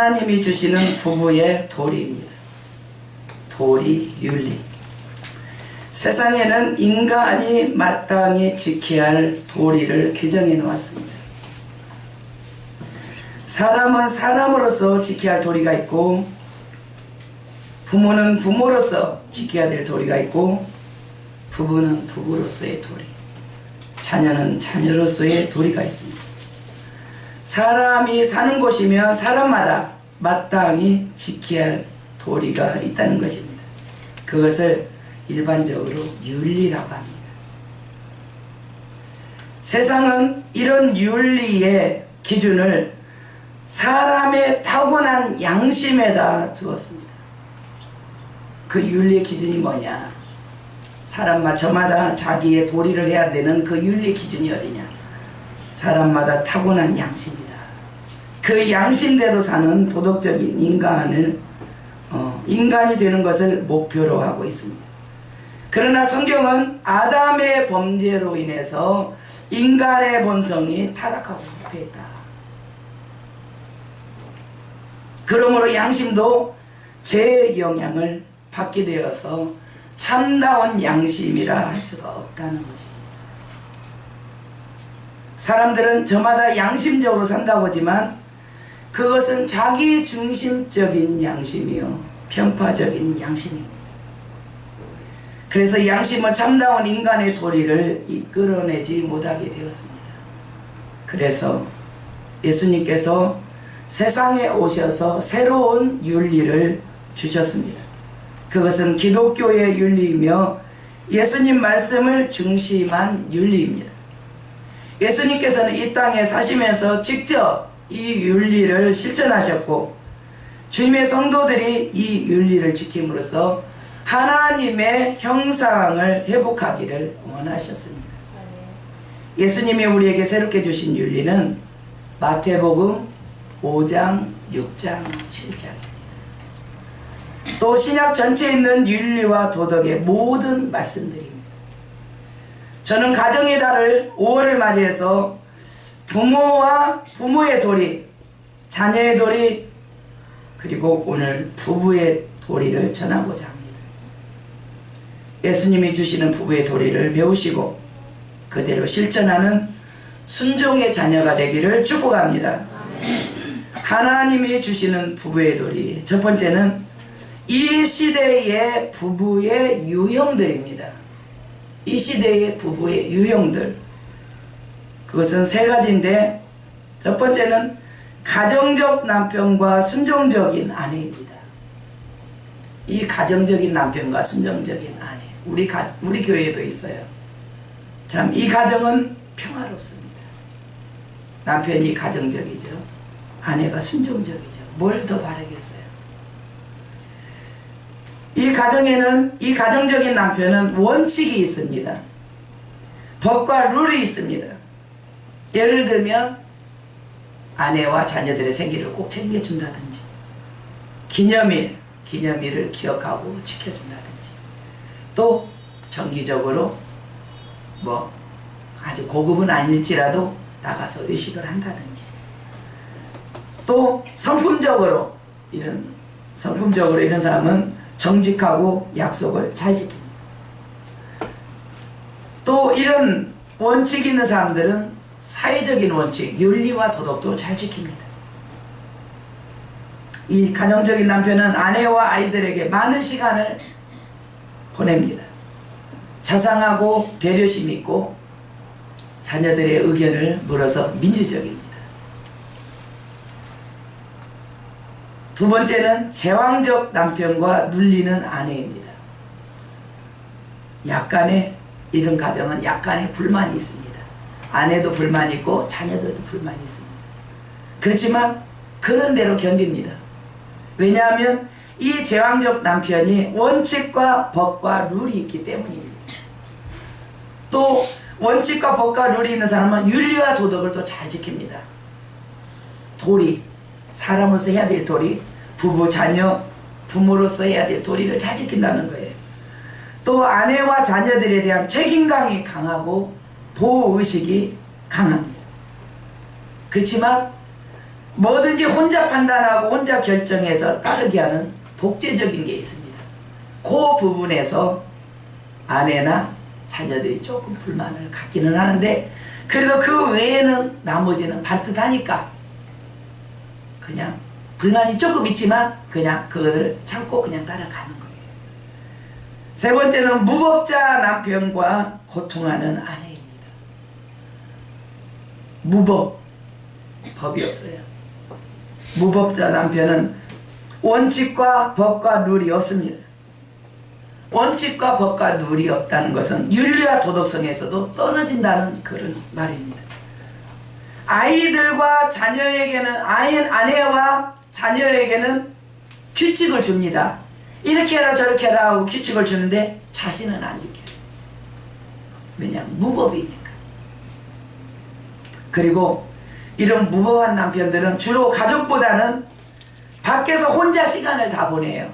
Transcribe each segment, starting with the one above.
하나님이 주시는 부부의 도리입니다. 도리, 윤리. 세상에는 인간이 마땅히 지켜야 할 도리를 규정해 놓았습니다. 사람은 사람으로서 지켜야 할 도리가 있고, 부모는 부모로서 지켜야 될 도리가 있고, 부부는 부부로서의 도리, 자녀는 자녀로서의 도리가 있습니다. 사람이 사는 곳이면 사람마다 마땅히 지켜야 할 도리가 있다는 것입니다. 그것을 일반적으로 윤리라고 합니다. 세상은 이런 윤리의 기준을 사람의 타고난 양심에다 두었습니다. 그 윤리의 기준이 뭐냐? 사람마다 저마다 자기의 도리를 해야 되는 그 윤리 기준이 어디냐? 사람마다 타고난 양심이다. 그 양심대로 사는 도덕적인 인간이 되는 것을 목표로 하고 있습니다. 그러나 성경은 아담의 범죄로 인해서 인간의 본성이 타락하고 부패했다. 그러므로 양심도 죄의 영향을 받게 되어서 참다운 양심이라 할 수가 없다는 것입니다. 사람들은 저마다 양심적으로 산다고 하지만 그것은 자기 중심적인 양심이요, 편파적인 양심입니다. 그래서 양심은 참다운 인간의 도리를 이끌어내지 못하게 되었습니다. 그래서 예수님께서 세상에 오셔서 새로운 윤리를 주셨습니다. 그것은 기독교의 윤리이며 예수님 말씀을 중심한 윤리입니다. 예수님께서는 이 땅에 사시면서 직접 이 윤리를 실천하셨고, 주님의 성도들이 이 윤리를 지킴으로써 하나님의 형상을 회복하기를 원하셨습니다. 예수님이 우리에게 새롭게 주신 윤리는 마태복음 5장, 6장, 7장입니다. 또 신약 전체에 있는 윤리와 도덕의 모든 말씀들입니다. 저는 가정의 달을 5월을 맞이해서 부모와 부모의 도리, 자녀의 도리, 그리고 오늘 부부의 도리를 전하고자 합니다. 예수님이 주시는 부부의 도리를 배우시고 그대로 실천하는 순종의 자녀가 되기를 축복합니다. 하나님이 주시는 부부의 도리, 첫 번째는 이 시대의 부부의 유형들입니다. 이 시대의 부부의 유형들, 그것은 세 가지인데, 첫 번째는 가정적 남편과 순종적인 아내입니다. 이 가정적인 남편과 순종적인 아내, 우리 교회에도 있어요. 참 이 가정은 평화롭습니다. 남편이 가정적이죠, 아내가 순종적이죠. 뭘 더 바라겠어요? 이 가정에는, 이 가정적인 남편은 원칙이 있습니다. 법과 룰이 있습니다. 예를 들면 아내와 자녀들의 생일을 꼭 챙겨준다든지, 기념일을 기억하고 지켜준다든지, 또 정기적으로 뭐 아주 고급은 아닐지라도 나가서 외식을 한다든지, 또 성품적으로 이런 사람은 정직하고 약속을 잘 지킵니다. 또 이런 원칙 있는 사람들은 사회적인 원칙, 윤리와 도덕도 잘 지킵니다. 이 가정적인 남편은 아내와 아이들에게 많은 시간을 보냅니다. 자상하고 배려심 있고 자녀들의 의견을 물어서 민주적입니다. 두 번째는 제왕적 남편과 눌리는 아내입니다. 이런 가정은 약간의 불만이 있습니다. 아내도 불만이 있고 자녀들도 불만이 있습니다. 그렇지만 그런 대로 견딥니다. 왜냐하면 이 제왕적 남편이 원칙과 법과 룰이 있기 때문입니다. 또 원칙과 법과 룰이 있는 사람은 윤리와 도덕을 또 잘 지킵니다. 도리, 사람으로서 해야 될 도리, 부부, 자녀, 부모로서 해야 될 도리를 잘 지킨다는 거예요. 또 아내와 자녀들에 대한 책임감이 강하고 보호의식이 강합니다. 그렇지만 뭐든지 혼자 판단하고 혼자 결정해서 따르게 하는 독재적인 게 있습니다. 그 부분에서 아내나 자녀들이 조금 불만을 갖기는 하는데, 그래도 그 외에는 나머지는 반듯하니까 그냥 불만이 조금 있지만 그냥 그것을 참고 그냥 따라가는 거예요. 세 번째는 무법자 남편과 고통하는 아내입니다. 무법, 법이 없어요. 무법자 남편은 원칙과 법과 룰이 없습니다. 원칙과 법과 룰이 없다는 것은 윤리와 도덕성에서도 떨어진다는 그런 말입니다. 아이들과 자녀에게는, 아내와 자녀에게는 규칙을 줍니다. 이렇게 해라 저렇게 해라 하고 규칙을 주는데 자신은 안 지켜요. 왜냐하면 무법이니까. 그리고 이런 무법한 남편들은 주로 가족보다는 밖에서 혼자 시간을 다 보내요.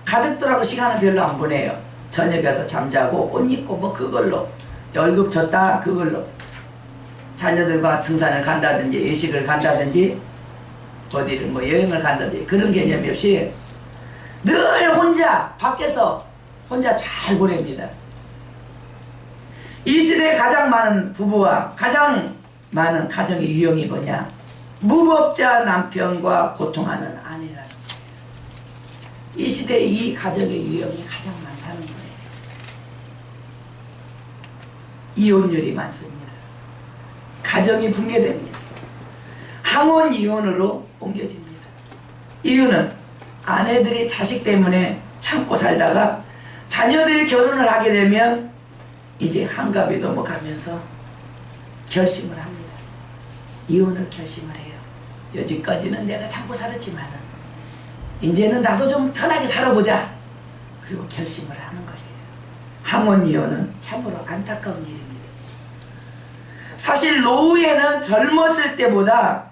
가족들하고 시간을 별로 안 보내요. 저녁에 가서 잠자고 옷 입고 뭐 그걸로 월급 줬다 그걸로 자녀들과 등산을 간다든지 외식을 간다든지 어디를 뭐 여행을 간다든지 그런 개념이 없이 늘 혼자 밖에서 혼자 잘 보냅니다. 이 시대에 가장 많은 부부와 가장 많은 가정의 유형이 뭐냐? 무법자 남편과 고통하는 아내라는 거예요. 이 시대에 이 가정의 유형이 가장 많다는 거예요. 이혼율이 많습니다. 가정이 붕괴됩니다. 항원 이혼으로 옮겨집니다. 이유는 아내들이 자식 때문에 참고 살다가 자녀들이 결혼을 하게 되면 이제 한갑이 넘어가면서 결심을 합니다. 이혼을 결심을 해요. 여지까지는 내가 참고 살았지만 이제는 나도 좀 편하게 살아보자. 그리고 결심을 하는 거예요. 항원 이혼은 참으로 안타까운 일입니다. 사실 노후에는 젊었을 때보다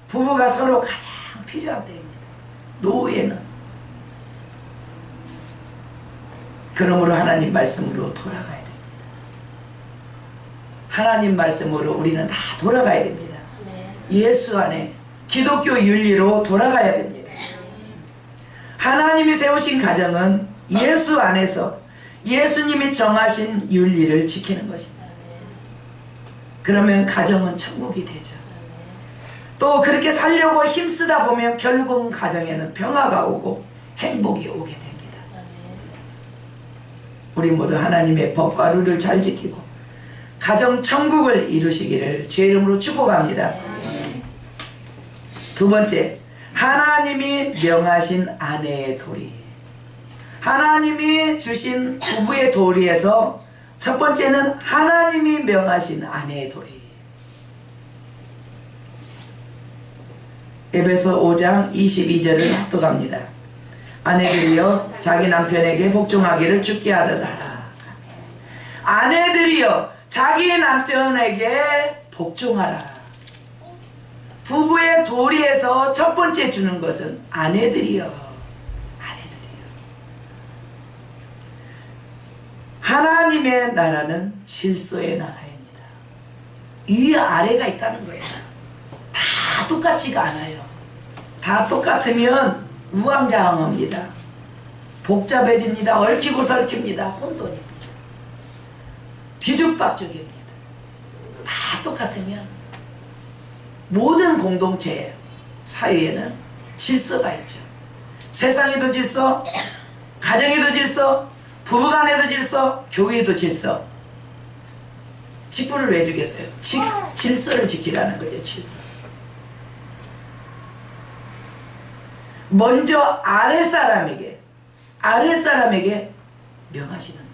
부부가 서로 가장 필요한 때입니다. 노후에는. 그러므로 하나님 말씀으로 돌아가야 됩니다. 하나님 말씀으로 우리는 다 돌아가야 됩니다. 예수 안에 기독교 윤리로 돌아가야 됩니다. 하나님이 세우신 가정은 예수 안에서 예수님이 정하신 윤리를 지키는 것입니다. 그러면 가정은 천국이 되죠. 또 그렇게 살려고 힘쓰다 보면 결국은 가정에는 평화가 오고 행복이 오게 됩니다. 우리 모두 하나님의 법과 룰을 잘 지키고 가정 천국을 이루시기를 주의 이름으로 축복합니다. 두 번째, 하나님이 명하신 아내의 도리. 하나님이 주신 부부의 도리에서 첫 번째는 하나님이 명하신 아내의 도리. 에베소 5장 22절을 합독합니다. 아내들이여 자기 남편에게 복종하기를 주께 하듯하라. 아내들이여 자기 남편에게 복종하라. 부부의 도리에서 첫 번째 주는 것은 아내들이여. 아내들이여. 하나님의 나라는 질서의 나라입니다. 위 아래가 있다는 거예요. 다 똑같지가 않아요. 다 똑같으면 우왕좌왕합니다. 복잡해집니다. 얽히고 설킵니다. 혼돈입니다. 뒤죽박죽입니다. 다 똑같으면 모든 공동체 사회에는 질서가 있죠. 세상에도 질서, 가정에도 질서, 부부간에도 질서, 교회에도 질서. 직분을 왜 주겠어요? 질서를 지키라는 거죠. 질서. 먼저 아랫사람에게 명하시는 거예요.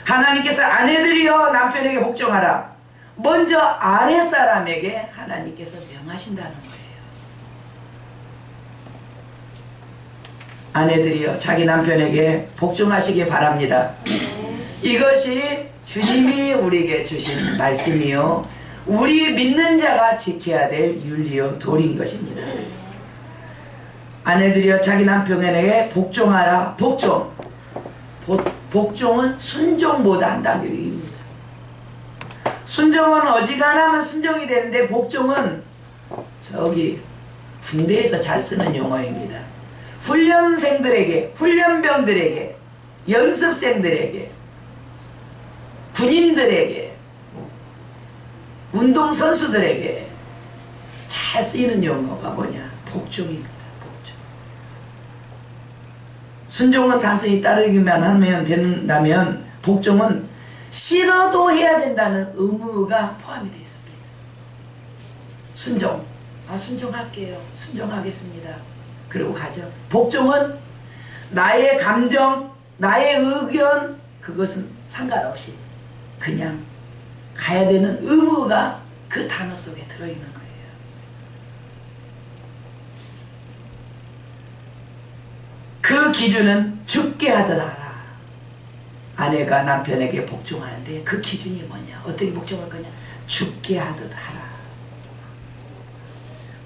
하나님께서 아내들이여 남편에게 복종하라. 먼저 아랫사람에게 하나님께서 명하신다는 거예요. 아내들이여 자기 남편에게 복종하시기 바랍니다. 이것이 주님이 우리에게 주신 말씀이요 우리 믿는 자가 지켜야 될 윤리요 도리인 것입니다. 아내들이여 자기 남편에게 복종하라. 복종은 순종보다 한다는 의미입니다. 순종은 어지간하면 순종이 되는데 복종은 저기 군대에서 잘 쓰는 용어입니다. 훈련생들에게, 훈련병들에게, 연습생들에게, 군인들에게, 운동선수들에게 잘 쓰이는 용어가 뭐냐? 복종입니다. 복종. 순종은 단순히 따르기만 하면 된다면, 복종은 싫어도 해야 된다는 의무가 포함이 되어 있습니다. 순종, 순종할게요. 순종하겠습니다. 그리고 가죠. 복종은 나의 감정, 나의 의견, 그것은 상관없이 그냥 가야 되는 의무가 그 단어 속에 들어있는 거예요. 그 기준은 죽게 하듯 하라. 아내가 남편에게 복종하는데 그 기준이 뭐냐? 어떻게 복종할 거냐? 죽게 하듯 하라.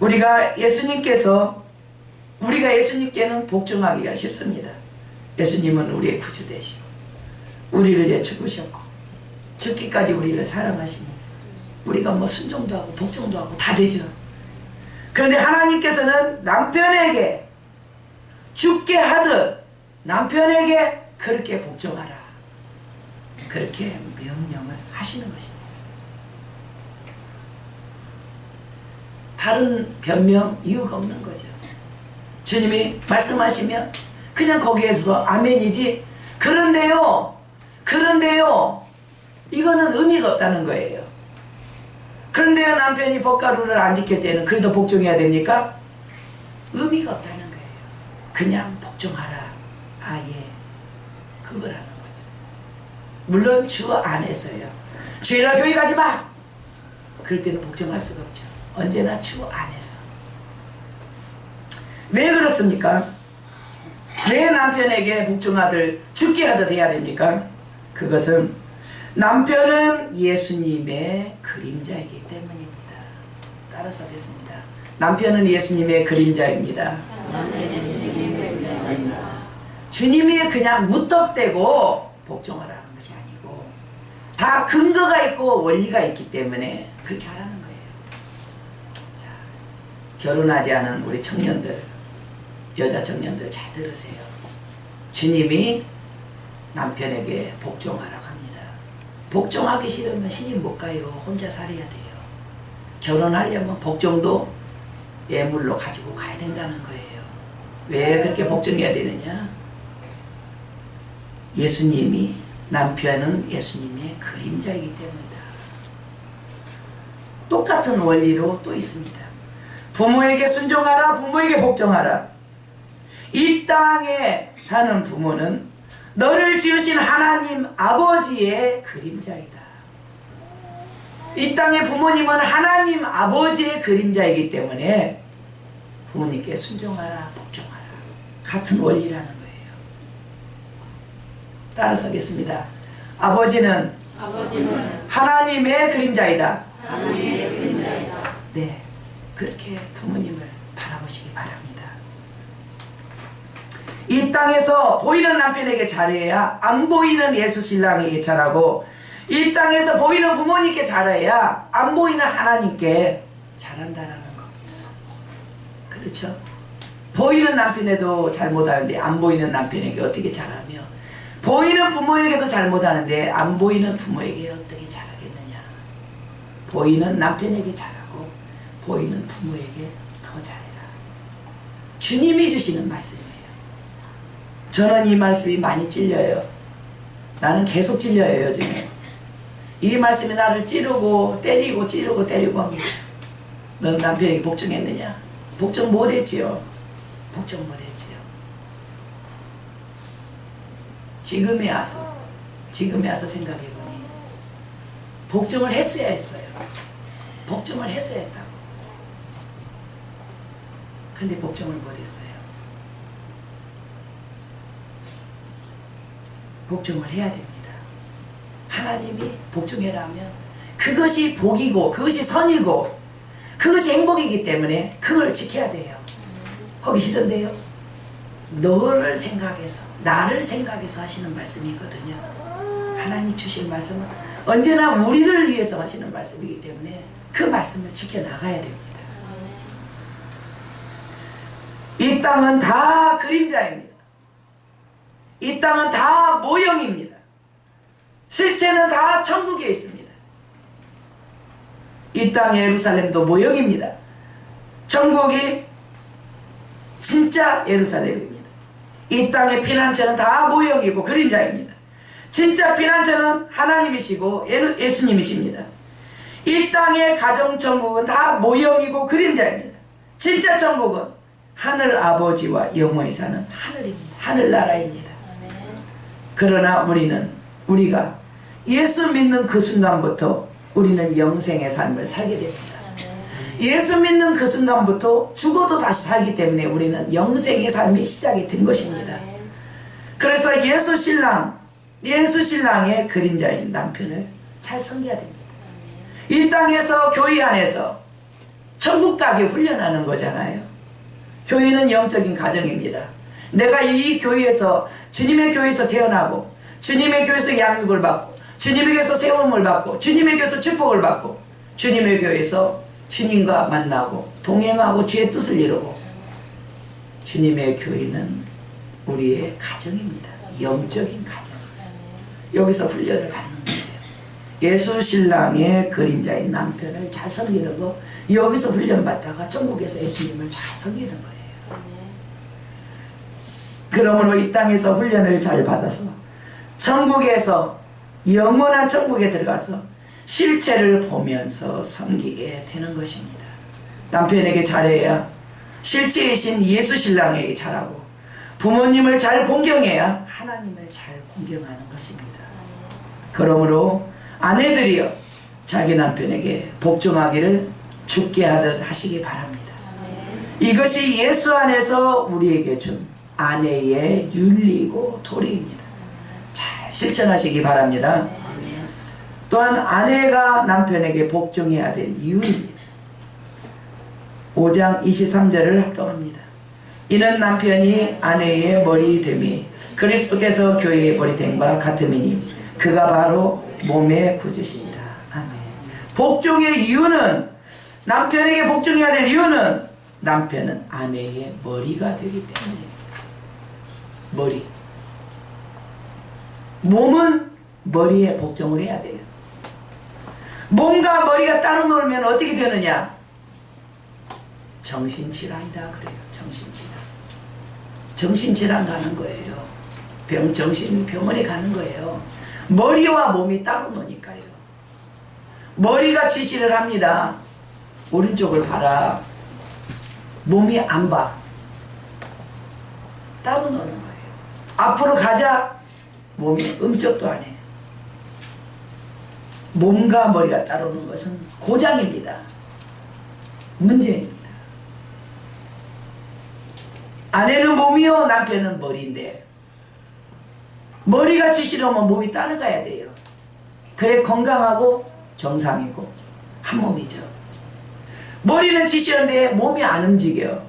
우리가 예수님께는 복종하기가 쉽습니다. 예수님은 우리의 구주 되시고 우리를 위해 죽으셨고 죽기까지 우리를 사랑하시니 우리가 뭐 순종도 하고 복종도 하고 다 되죠. 그런데 하나님께서는 남편에게 죽게 하듯 남편에게 그렇게 복종하라, 그렇게 명령을 하시는 것입니다. 다른 변명 이유가 없는 거죠. 주님이 말씀하시면 그냥 거기에서 아멘이지, 그런데요 이거는 의미가 없다는 거예요. 그런데요 남편이 법가루를 안 지킬 때는 그래도 복종해야 됩니까? 의미가 없다는 거예요. 그냥 복종하라. 예, 그거라는 거죠. 물론 주 안에서요. 주일날 교회 가지 마! 그럴 때는 복종할 수가 없죠. 언제나 주 안에서. 왜 그렇습니까? 왜 남편에게 복종하듯 죽게 하듯 해야 됩니까? 그것은 남편은 예수님의 그림자이기 때문입니다. 따라서 하겠습니다. 남편은 예수님의 그림자입니다. 주님이 그냥 무턱대고 복종하라는 것이 아니고 다 근거가 있고 원리가 있기 때문에 그렇게 하라는 거예요. 자, 결혼하지 않은 우리 청년들, 여자 청년들 잘 들으세요. 주님이 남편에게 복종하라고 합니다. 복종하기 싫으면 시집 못 가요. 혼자 살아야 돼요. 결혼하려면 복종도 예물로 가지고 가야 된다는 거예요. 왜 그렇게 복종해야 되느냐? 남편은 예수님의 그림자이기 때문이다. 똑같은 원리로 또 있습니다. 부모에게 순종하라, 부모에게 복종하라. 이 땅에 사는 부모는 너를 지으신 하나님 아버지의 그림자이다. 이 땅의 부모님은 하나님 아버지의 그림자이기 때문에 부모님께 순종하라, 복종하라. 같은 원리라는 거예요. 따라서 하겠습니다. 아버지는 하나님의 그림자이다. 하나님의 그림자이다. 네, 그렇게 부모님을 바라보시기 바랍니다. 이 땅에서 보이는 남편에게 잘해야 안 보이는 예수 신랑에게 잘하고, 이 땅에서 보이는 부모님께 잘해야 안 보이는 하나님께 잘한다라는 겁니다. 그렇죠? 보이는 남편에도 잘 못하는데 안 보이는 남편에게 어떻게 잘하며, 보이는 부모에게도 잘 못하는데 안 보이는 부모에게 어떻게 잘하겠느냐. 보이는 남편에게 잘하고 보이는 부모에게 더 잘해라. 주님이 주시는 말씀이에요. 저는 이 말씀이 많이 찔려요. 나는 계속 찔려요. 요즘에 이 말씀이 나를 찌르고 때리고 찌르고 때리고 합니다. 넌 남편에게 복종했느냐? 복종 못했지요. 복종 못했지요. 지금에 와서 생각해보니 복종을 했어야 했어요. 복종을 했어야 했다고. 근데 복종을 못했어요. 복종을 해야 됩니다. 하나님이 복종해라 하면 그것이 복이고 그것이 선이고 그것이 행복이기 때문에 그걸 지켜야 돼요. 하기 싫은데요, 너를 생각해서, 나를 생각해서 하시는 말씀이거든요. 하나님 주실 말씀은 언제나 우리를 위해서 하시는 말씀이기 때문에 그 말씀을 지켜나가야 됩니다. 이 땅은 다 그림자입니다. 이 땅은 다 모형입니다. 실체는 다 천국에 있습니다. 이 땅 예루살렘도 모형입니다. 천국이 진짜 예루살렘입니다. 이 땅의 피난처는 다 모형이고 그림자입니다. 진짜 피난처는 하나님이시고 예수님이십니다. 이 땅의 가정천국은 다 모형이고 그림자입니다. 진짜 천국은 하늘 아버지와 영원히 사는 하늘입니다. 하늘나라입니다. 그러나 우리가 예수 믿는 그 순간부터 우리는 영생의 삶을 살게 됩니다. 예수 믿는 그 순간부터 죽어도 다시 살기 때문에 우리는 영생의 삶이 시작이 된 것입니다. 그래서 예수 신랑의 그림자인 남편을 잘 섬겨야 됩니다. 이 땅에서 교회 안에서 천국 가기 훈련하는 거잖아요. 교회는 영적인 가정입니다. 내가 이 교회에서 주님의 교회에서 태어나고 주님의 교회에서 양육을 받고 주님의 교회에서 세움을 받고 주님의 교회에서 축복을 받고 주님의 교회에서 주님과 만나고 동행하고 주의 뜻을 이루고 주님의 교회는 우리의 가정입니다. 영적인 가정입니다. 여기서 훈련을 갖는 거예요. 예수 신랑의 그림자인 남편을 잘 섬기는 거 여기서 훈련받다가 천국에서 예수님을 잘 섬기는 거예요. 그러므로 이 땅에서 훈련을 잘 받아서 천국에서 영원한 천국에 들어가서 실체를 보면서 섬기게 되는 것입니다. 남편에게 잘해야 실체이신 예수 신랑에게 잘하고 부모님을 잘 공경해야 하나님을 잘 공경하는 것입니다. 그러므로 아내들이여 자기 남편에게 복종하기를 죽게 하듯 하시기 바랍니다. 이것이 예수 안에서 우리에게 준 아내의 윤리이고 도리입니다. 잘 실천하시기 바랍니다. 또한 아내가 남편에게 복종해야 될 이유입니다. 5장 23절을 합독합니다. 이는 남편이 아내의 머리 됨이 그리스도께서 교회의 머리 됨과 같음이니 그가 바로 몸의 구주시니라. 아멘. 복종의 이유는 남편에게 복종해야 될 이유는 남편은 아내의 머리가 되기 때문입니다. 머리. 몸은 머리에 복종을 해야 돼요. 몸과 머리가 따로 놀면 어떻게 되느냐? 정신질환이다 그래요. 정신질환. 정신질환 가는 거예요. 정신병원에 가는 거예요. 머리와 몸이 따로 노니까요. 머리가 지시를 합니다. 오른쪽을 봐라. 몸이 안 봐. 따로 노는 거예요. 앞으로 가자. 몸이 음쩍도 안 해. 몸과 머리가 따로 노는 것은 고장입니다. 문제입니다. 아내는 몸이요 남편은 머리인데 머리가 지시려면 몸이 따라가야 돼요. 그래 건강하고 정상이고 한 몸이죠. 머리는 지시하는데 몸이 안 움직여.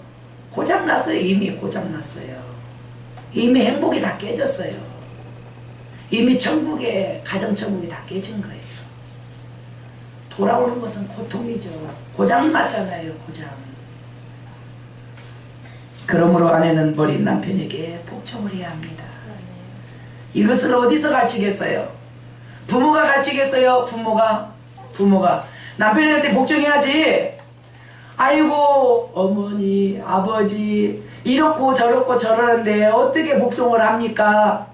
고장났어요. 이미 고장났어요. 이미 행복이 다 깨졌어요. 이미 천국에 가정천국이 다 깨진 거예요. 돌아오는 것은 고통이죠. 고장났잖아요. 고장. 그러므로 아내는 머리 남편에게 복종을 해야 합니다. 이것을 어디서 가르치겠어요? 부모가 가르치겠어요? 부모가 남편한테 복종해야지. 아이고 어머니 아버지 이렇고 저렇고 저러는데 어떻게 복종을 합니까?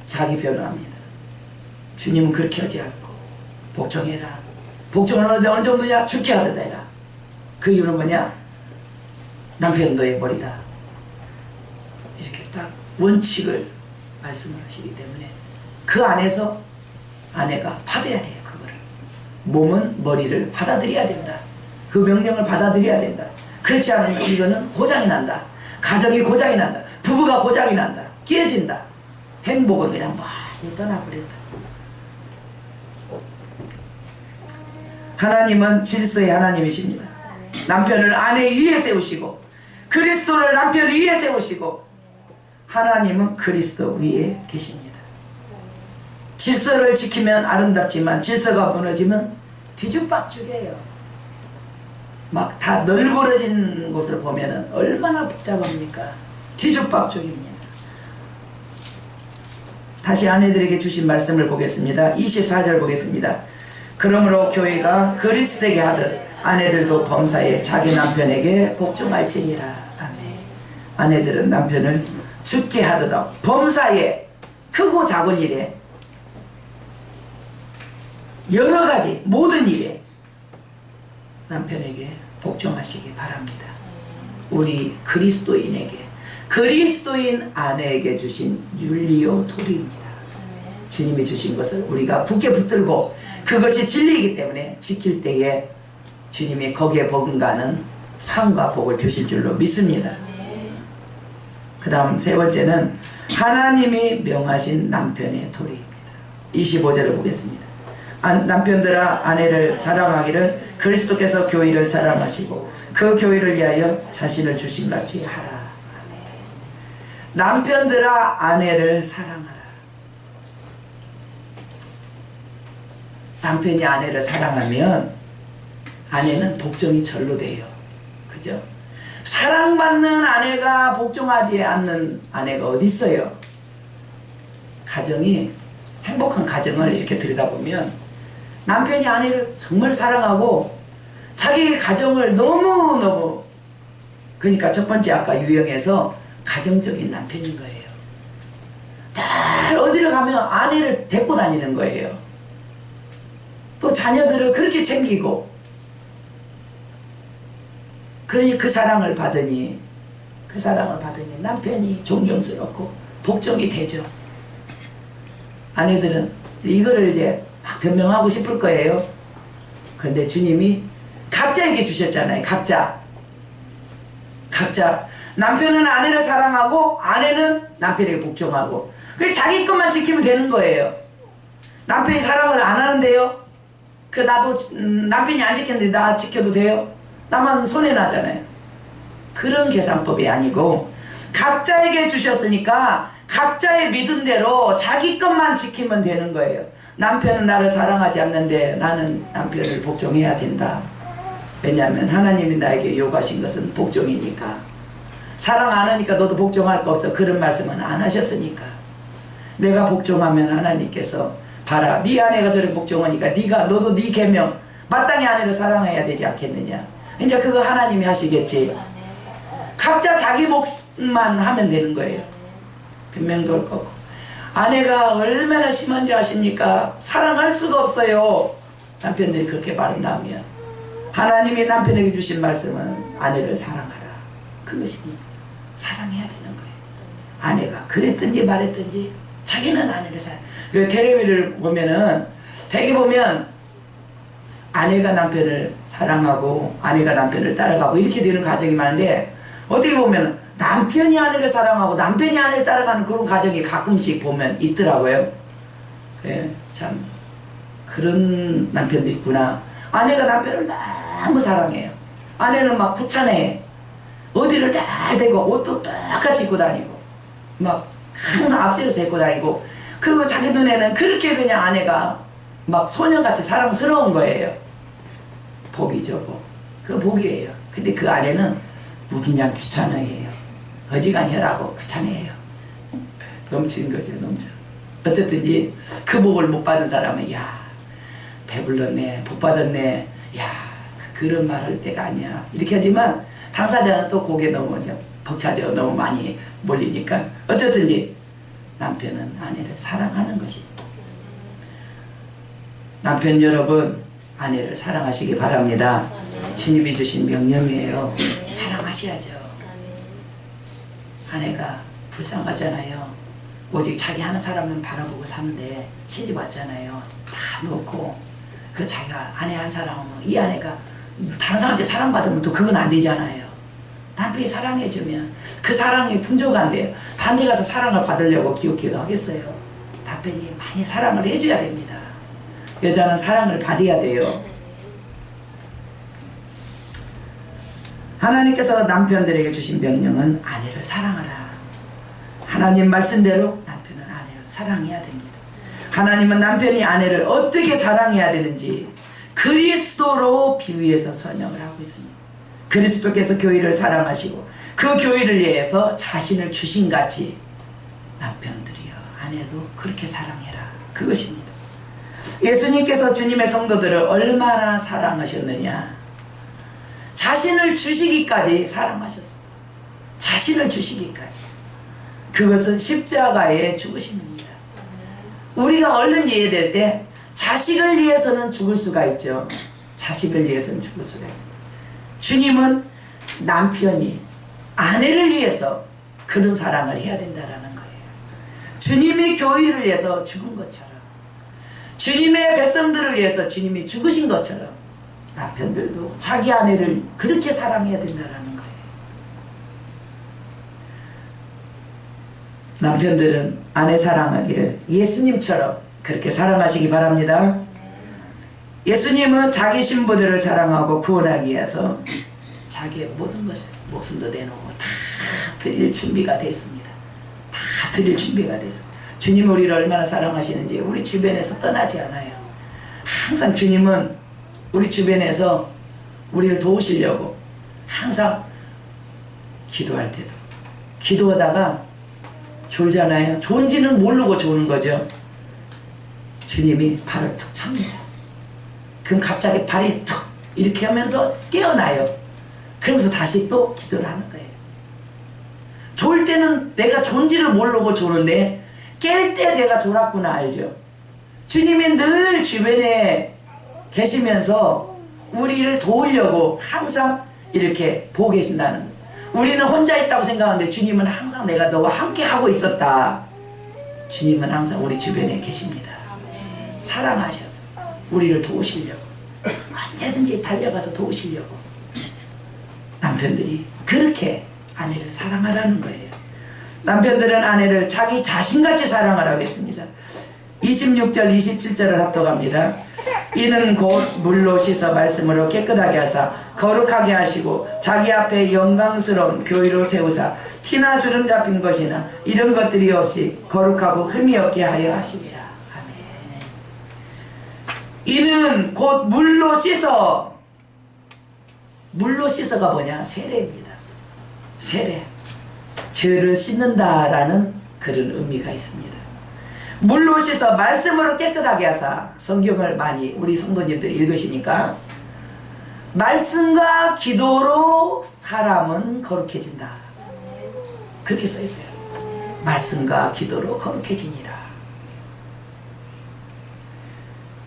자기 변호합니다. 주님은 그렇게 하지 않고 복종해라. 복종을 하는데 어느 정도냐? 죽게 하듯 해라. 그 이유는 뭐냐? 남편은 너의 머리다. 이렇게 딱 원칙을 말씀을 하시기 때문에 그 안에서 아내가 받아야 돼요. 그거를. 몸은 머리를 받아들여야 된다. 그 명령을 받아들여야 된다. 그렇지 않으면 이거는 고장이 난다. 가정이 고장이 난다. 부부가 고장이 난다. 깨진다. 행복은 그냥 많이 떠나버린다. 하나님은 질서의 하나님이십니다. 남편을 아내 위에 세우시고 그리스도를 남편 위에 세우시고 하나님은 그리스도 위에 계십니다. 질서를 지키면 아름답지만 질서가 무너지면 뒤죽박죽이에요. 막 다 널브러진 곳을 보면은 얼마나 복잡합니까? 뒤죽박죽입니다. 다시 아내들에게 주신 말씀을 보겠습니다. 24절 보겠습니다. 그러므로 교회가 그리스도에게 하듯 아내들도 범사에 자기 남편에게 복종할지니라. 아멘. 아내들은 남편을 죽게 하듯 범사에 크고 작은 일에 여러가지 모든 일에 남편에게 복종하시기 바랍니다. 우리 그리스도인에게, 그리스도인 아내에게 주신 윤리요 도리입니다. 주님이 주신 것을 우리가 굳게 붙들고 그것이 진리이기 때문에 지킬 때에 주님이 거기에 버금가는 상과 복을 주실 줄로 믿습니다. 그 다음 세 번째는 하나님이 명하신 남편의 도리입니다. 25절을 보겠습니다. 남편들아 아내를 사랑하기를 그리스도께서 교회를 사랑하시고 그 교회를 위하여 자신을 주신 같이 하라. 남편들아 아내를 사랑하라. 남편이 아내를 사랑하면 아내는 복종이 절로 돼요. 그죠? 사랑받는 아내가 복종하지 않는 아내가 어디 있어요? 가정이, 행복한 가정을 이렇게 들여다보면 남편이 아내를 정말 사랑하고 자기 가정을 너무너무, 그러니까 첫 번째 아까 유형에서 가정적인 남편인 거예요. 잘 어디를 가면 아내를 데리고 다니는 거예요. 또 자녀들을 그렇게 챙기고, 그러니 그 사랑을 받으니 남편이 존경스럽고 복종이 되죠. 아내들은 이거를 이제 막 변명하고 싶을 거예요. 그런데 주님이 각자에게 주셨잖아요. 각자 남편은 아내를 사랑하고 아내는 남편에게 복종하고, 그 자기 것만 지키면 되는 거예요. 남편이 사랑을 안 하는데요, 그 나도 남편이 안 지켰는데 나 지켜도 돼요? 나만 손해나잖아요. 그런 계산법이 아니고 각자에게 주셨으니까 각자의 믿음대로 자기 것만 지키면 되는 거예요. 남편은 나를 사랑하지 않는데 나는 남편을 복종해야 된다. 왜냐하면 하나님이 나에게 요구하신 것은 복종이니까. 사랑 안 하니까 너도 복종할 거 없어, 그런 말씀은 안 하셨으니까. 내가 복종하면 하나님께서 봐라, 네 아내가 저렇게 복종하니까 너도 네 계명 마땅히 아내를 사랑해야 되지 않겠느냐. 이제 그거 하나님이 하시겠지. 각자 자기 몫만 하면 되는 거예요. 변명도 올 거고. 아내가 얼마나 심한지 아십니까? 사랑할 수가 없어요. 남편들이 그렇게 말한다면 하나님이 남편에게 주신 말씀은 아내를 사랑하라. 그것이 사랑해야 되는 거예요. 아내가 그랬든지 말했든지 자기는 아내를 사랑. 그 텔레비를 보면은 되게 보면 아내가 남편을 사랑하고 아내가 남편을 따라가고 이렇게 되는 가정이 많은데, 어떻게 보면 남편이 아내를 사랑하고 남편이 아내를 따라가는 그런 가정이 가끔씩 보면 있더라고요. 참 그런 남편도 있구나. 아내가 남편을 너무 사랑해요. 아내는 막 구차해. 어디를 잘 대고 옷도 똑같이 입고 다니고 막 항상 앞세워서 입고 다니고, 그거 자기 눈에는 그렇게 그냥 아내가 막 소녀같이 사랑스러운 거예요. 복이죠, 복. 그 복이에요. 근데 그 아내는 무진장 귀찮아해요. 어지간히라고 귀찮아해요. 넘치는 거죠, 넘쳐. 어쨌든지 그 복을 못 받은 사람은 야 배불렀네, 복 받았네, 야 그런 말 할 때가 아니야 이렇게 하지만, 당사자는 또 그게 너무 벅차죠. 너무 많이 몰리니까. 어쨌든지 남편은 아내를 사랑하는 것입니다. 남편 여러분, 아내를 사랑하시기 바랍니다. 주님이 주신 명령이에요. 사랑하셔야죠. 아내가 불쌍하잖아요. 오직 자기 하는 사람만 바라보고 사는데 시집 왔잖아요. 다 놓고 그 자기가 아내 한 사람은 이 아내가 다른 사람한테 사랑받으면 또 그건 안 되잖아요. 남편이 사랑해주면 그 사랑이 풍조가 안 돼요. 다른 데 가서 사랑을 받으려고 기웃기도 하겠어요. 남편이 많이 사랑을 해줘야 됩니다. 여자는 사랑을 받아야 돼요. 하나님께서 남편들에게 주신 명령은 아내를 사랑하라. 하나님 말씀대로 남편은 아내를 사랑해야 됩니다. 하나님은 남편이 아내를 어떻게 사랑해야 되는지 그리스도로 비유해서 설명을 하고 있습니다. 그리스도께서 교회를 사랑하시고 그 교회를 위해서 자신을 주신같이 남편들이여 아내도 그렇게 사랑해라. 그것입니다. 예수님께서 주님의 성도들을 얼마나 사랑하셨느냐. 자신을 주시기까지 사랑하셨습니다. 자신을 주시기까지. 그것은 십자가의 죽으심입니다. 우리가 얼른 이해될 때 자식을 위해서는 죽을 수가 있죠. 자식을 위해서는 죽을 수가 있죠. 주님은 남편이 아내를 위해서 그런 사랑을 해야 된다라는 거예요. 주님이 교회를 위해서 죽은 것처럼, 주님의 백성들을 위해서 주님이 죽으신 것처럼 남편들도 자기 아내를 그렇게 사랑해야 된다라는 거예요. 남편들은 아내 사랑하기를 예수님처럼 그렇게 사랑하시기 바랍니다. 예수님은 자기 신부들을 사랑하고 구원하기 위해서 자기의 모든 것을 목숨도 내놓고 다 드릴 준비가 됐습니다. 다 드릴 준비가 됐습니다. 주님 우리를 얼마나 사랑하시는지 우리 주변에서 떠나지 않아요. 항상 주님은 우리 주변에서 우리를 도우시려고 항상 기도할 때도 기도하다가 졸잖아요. 존지는 모르고 조는 거죠. 주님이 발을 툭 찹니다. 그럼 갑자기 발이 툭 이렇게 하면서 깨어나요. 그러면서 다시 또 기도를 하는 거예요. 졸 때는 내가 존지를 모르고 조는데 깰 때 내가 졸았구나 알죠. 주님이 늘 주변에 계시면서 우리를 도우려고 항상 이렇게 보고 계신다는 거예요. 우리는 혼자 있다고 생각하는데 주님은 항상 내가 너와 함께 하고 있었다. 주님은 항상 우리 주변에 계십니다. 사랑하셔서 우리를 도우시려고 언제든지 달려가서 도우시려고 남편들이 그렇게 아내를 사랑하라는 거예요. 남편들은 아내를 자기 자신같이 사랑하라고 했습니다. 26절 27절을 합독합니다. 이는 곧 물로 씻어 말씀으로 깨끗하게 하사 거룩하게 하시고 자기 앞에 영광스러운 교회로 세우사 티나 주름 잡힌 것이나 이런 것들이 없이 거룩하고 흠이 없게 하려 하심이라. 아멘. 이는 곧 물로 씻어. 물로 씻어가 뭐냐? 세례입니다. 세례. 죄를 씻는다라는 그런 의미가 있습니다. 물로 씻어 말씀으로 깨끗하게 하사. 성경을 많이 우리 성도님들이 읽으시니까 말씀과 기도로 사람은 거룩해진다. 그렇게 써있어요. 말씀과 기도로 거룩해지니라.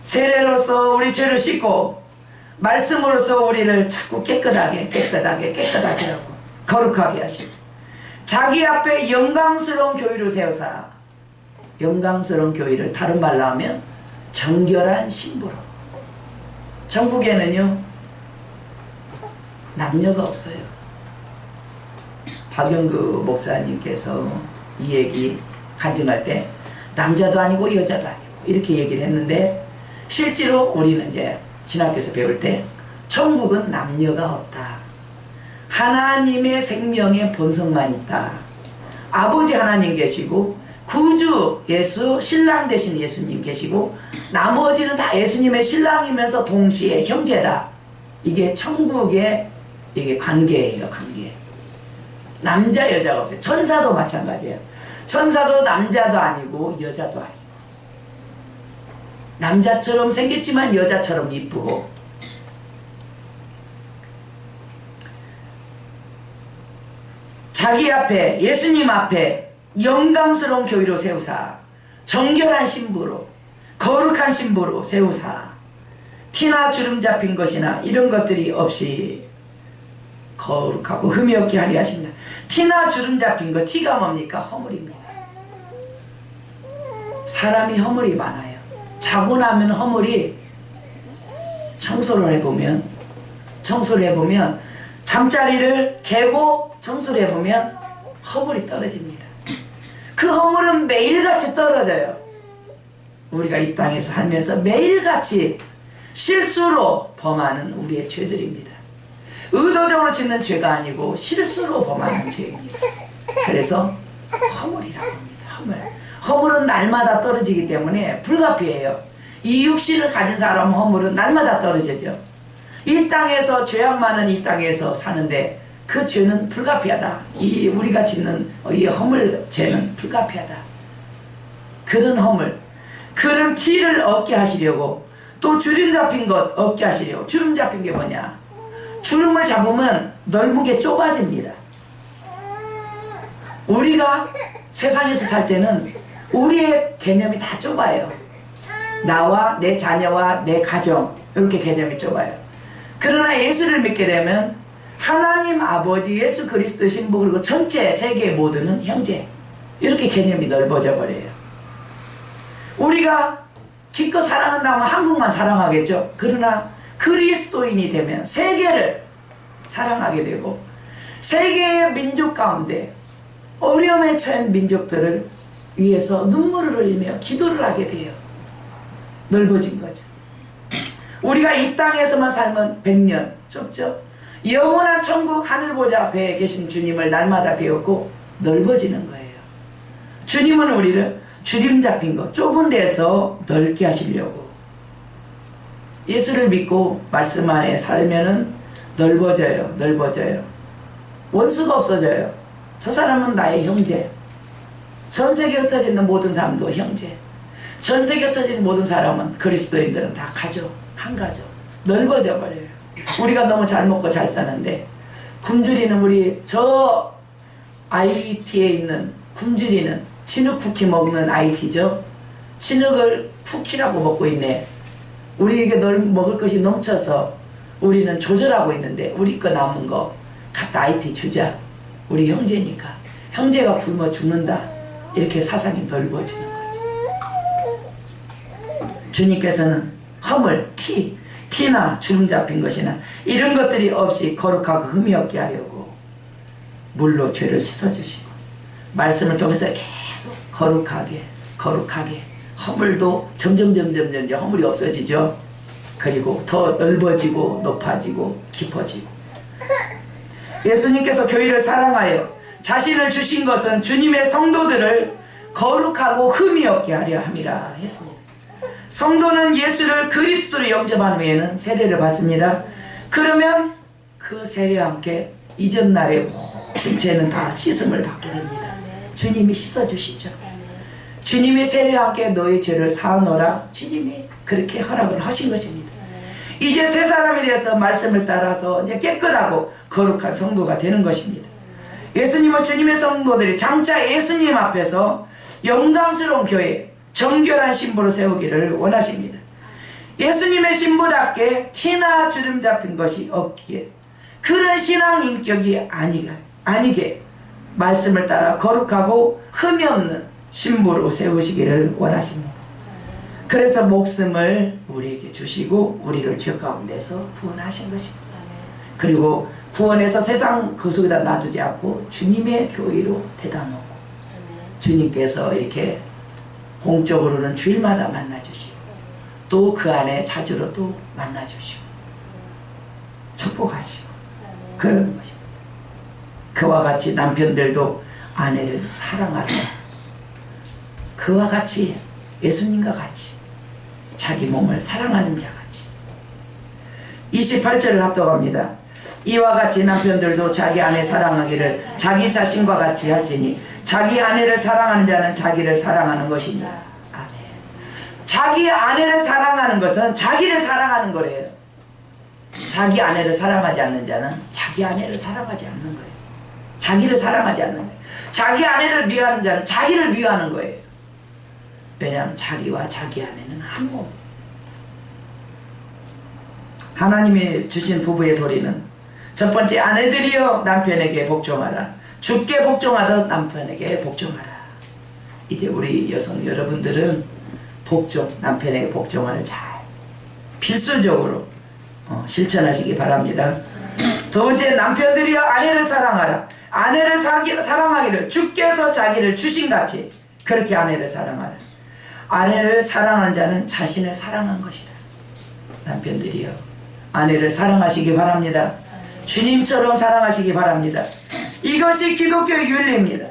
세례로서 우리 죄를 씻고 말씀으로서 우리를 자꾸 깨끗하게 하고 거룩하게 하시고 자기 앞에 영광스러운 교회로 세우사. 영광스러운 교회를 다른 말로 하면 정결한 신부로. 전국에는요 남녀가 없어요. 박영구 목사님께서 이 얘기 간증할 때 남자도 아니고 여자도 아니고 이렇게 얘기를 했는데 실제로 우리는 이제 신학교에서 배울 때 천국은 남녀가 없다. 하나님의 생명의 본성만 있다. 아버지 하나님 계시고 구주 예수 신랑 되신 예수님 계시고 나머지는 다 예수님의 신랑이면서 동시에 형제다. 이게 천국의 이게 관계예요. 관계. 남자 여자가 없어요. 천사도 마찬가지예요. 천사도 남자도 아니고 여자도 아니고 남자처럼 생겼지만 여자처럼 이쁘고 자기 앞에 예수님 앞에 영광스러운 교회로 세우사 정결한 신부로 거룩한 신부로 세우사 티나 주름 잡힌 것이나 이런 것들이 없이 거룩하고 흠이 없게 하리 하십니다. 티나 주름 잡힌 것, 티가 뭡니까? 허물입니다. 사람이 허물이 많아요. 자고 나면 허물이 청소를 해보면 잠자리를 개고 청소를 해보면 허물이 떨어집니다. 그 허물은 매일같이 떨어져요. 우리가 이 땅에서 살면서 매일같이 실수로 범하는 우리의 죄들입니다. 의도적으로 짓는 죄가 아니고 실수로 범하는 죄입니다. 그래서 허물이라고 합니다. 허물은 날마다 떨어지기 때문에 불가피해요. 이 육신을 가진 사람은 허물은 날마다 떨어지죠. 이 땅에서 죄악 많은 이 땅에서 사는데 그 죄는 불가피하다. 이 우리가 짓는 이 허물 죄는 불가피하다. 그런 허물, 그런 티를 얻게 하시려고 또 주름 잡힌 것 얻게 하시려고. 주름 잡힌 게 뭐냐? 주름을 잡으면 넓은 게 좁아집니다. 우리가 세상에서 살 때는 우리의 개념이 다 좁아요. 나와 내 자녀와 내 가정, 이렇게 개념이 좁아요. 그러나 예수를 믿게 되면 하나님 아버지, 예수 그리스도 신부, 그리고 전체 세계의 모두는 형제, 이렇게 개념이 넓어져 버려요. 우리가 기껏 사랑한다면 한국만 사랑하겠죠. 그러나 그리스도인이 되면 세계를 사랑하게 되고 세계의 민족 가운데 어려움에 처한 민족들을 위해서 눈물을 흘리며 기도를 하게 돼요. 넓어진 거죠. 우리가 이 땅에서만 살면 100년 좁죠. 영원한 천국 하늘 보좌 앞에 계신 주님을 날마다 배웠고 넓어지는 거예요. 주님은 우리를 주림 잡힌 거 좁은 데서 넓게 하시려고. 예수를 믿고 말씀 안에 살면은 넓어져요. 넓어져요. 원수가 없어져요. 저 사람은 나의 형제. 전 세계에 흩어져 있는 모든 사람도 형제. 전 세계에 흩어져 있는 모든 사람은 그리스도인들은 다 가족, 한 가족. 넓어져 버려요. 우리가 너무 잘 먹고 잘 사는데 굶주리는 우리 저 IT에 있는 굶주리는 진흙 쿠키 먹는 IT죠. 진흙을 쿠키라고 먹고 있네. 우리에게 먹을 것이 넘쳐서 우리는 조절하고 있는데 우리 거 남은 거 갖다 IT 주자. 우리 형제니까. 형제가 굶어 죽는다. 이렇게 사상이 넓어지는 거죠. 주님께서는 허물, 티나 주름 잡힌 것이나 이런 것들이 없이 거룩하고 흠이 없게 하려고 물로 죄를 씻어주시고 말씀을 통해서 계속 거룩하게 허물도 점점 허물이 없어지죠. 그리고 더 넓어지고 높아지고 깊어지고. 예수님께서 교회를 사랑하여 자신을 주신 것은 주님의 성도들을 거룩하고 흠이 없게 하려 함이라 했습니다. 성도는 예수를 그리스도로 영접한 후에는 세례를 받습니다. 그러면 그 세례와 함께 이전 날의 모든 죄는 다 씻음을 받게 됩니다. 주님이 씻어주시죠. 주님이 세례와 함께 너의 죄를 사하노라. 주님이 그렇게 허락을 하신 것입니다. 이제 새 사람이 되어서 말씀을 따라서 이제 깨끗하고 거룩한 성도가 되는 것입니다. 예수님은 주님의 성도들이 장차 예수님 앞에서 영광스러운 교회, 정결한 신부로 세우기를 원하십니다. 예수님의 신부답게 티나 주름 잡힌 것이 없기에 그런 신앙 인격이 아니게 말씀을 따라 거룩하고 흠이 없는 신부로 세우시기를 원하십니다. 그래서 목숨을 우리에게 주시고 우리를 죄 가운데서 구원하신 것입니다. 그리고 구원해서 세상 그 속에다 놔두지 않고 주님의 교회로 대다 놓고 주님께서 이렇게 공적으로는 주일마다 만나주시고 또 그 안에 자주로 또 만나주시고 축복하시고 그러는 것입니다. 그와 같이 남편들도 아내를 사랑하라. 그와 같이 예수님과 같이 자기 몸을 사랑하는 자 같이. 28절을 합독합니다. 이와 같이 남편들도 자기 아내 사랑하기를 자기 자신과 같이 할지니 자기 아내를 사랑하는 자는 자기를 사랑하는 것이니. 아멘. 자기 아내를 사랑하는 것은 자기를 사랑하는 거래요. 자기 아내를 사랑하지 않는 자는 자기 아내를 사랑하지 않는 거예요. 자기를 사랑하지 않는 거예요. 자기 아내를 미워하는 자는 자기를 미워하는 거예요. 왜냐하면 자기와 자기 아내는 한 몸. 하나님이 주신 부부의 도리는 첫 번째, 아내들이여 남편에게 복종하라. 주께 복종하듯 남편에게 복종하라. 이제 우리 여성 여러분들은 남편에게 복종을 잘 필수적으로 실천하시기 바랍니다. 두 번째, 남편들이여 아내를 사랑하라. 아내를 사랑하기를 주께서 자기를 주신 같이 그렇게 아내를 사랑하라. 아내를 사랑하는 자는 자신을 사랑한 것이다. 남편들이여 아내를 사랑하시기 바랍니다. 주님처럼 사랑하시기 바랍니다. 이것이 기독교의 윤리입니다.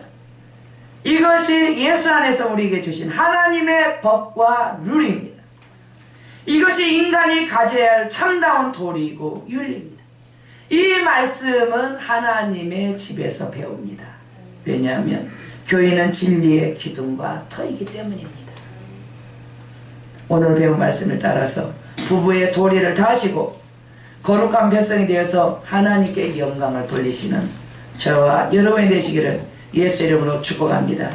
이것이 예수 안에서 우리에게 주신 하나님의 법과 룰입니다. 이것이 인간이 가져야 할 참다운 도리이고 윤리입니다. 이 말씀은 하나님의 집에서 배웁니다. 왜냐하면 교회는 진리의 기둥과 터이기 때문입니다. 오늘 배운 말씀을 따라서 부부의 도리를 다하시고 거룩한 백성이 되어서 하나님께 영광을 돌리시는 저와 여러분이 되시기를 예수 이름으로 축복합니다.